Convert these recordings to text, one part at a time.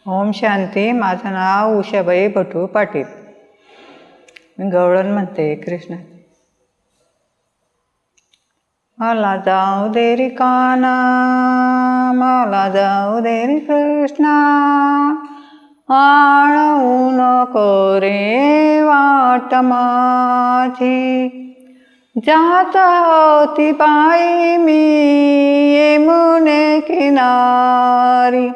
ओम शांती. माझं नाव उषाबाई भटू पाटील. मी गवळण म्हणते. कृष्ण मला जाऊ दे रे काना, मला जाऊ दे रे कृष्णा, आळवू नको रे वाट माझी. जात होती पायी मी यमुने किनारी,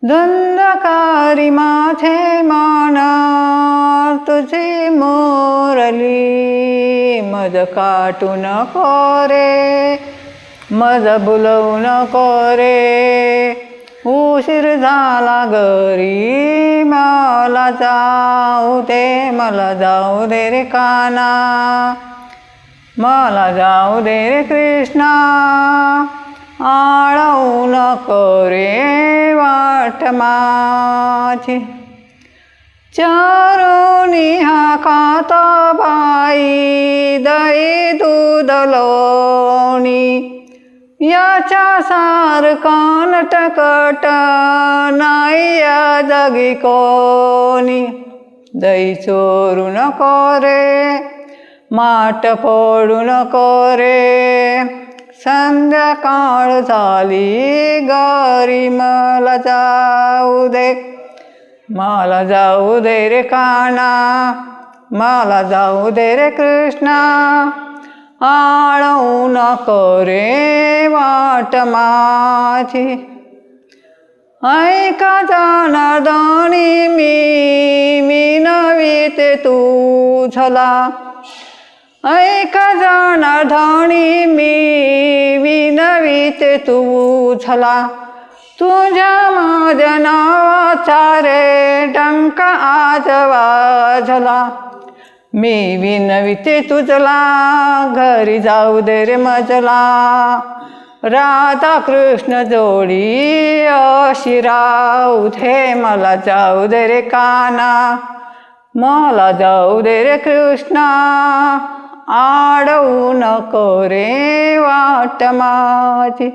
धुंदकारी माझे मन तुझी मोरली. मज काटू नको रे, मज बुलवू नको रे, उशीर झाला घरी मला जाऊ दे, मला जाऊ दे रे काना, मला जाऊ दे रे कृष्णा, आळवू नको रे वाट माझी. चरुणी हाकात बाई दही दूध लोणी, याच्या सारखा नटकट नाही या जगी कोणी. दही चोरू नको रे, माठ फोडू नको रे, संध्याकाळ झाली घरी मला जाऊ दे, मला जाऊ दे रे काना, मला जाऊ दे रे कृष्णा, आळवू नको रे वाट माझी. ऐका जनार्दनी मी विनविते तुझला, ऐका जनार्दनी मी विनविते तुझला, तुझ्या माझ्या नावाचा रे डंका आज वाजला. मी विनविते तुझला, घरी जाऊ दे रे मजला, राधा कृष्ण जोडी अशी राहू दे. मला जाऊ दे रे काना, मला जाऊ दे रे कृष्णा, आडवू नको रे वाट माझी.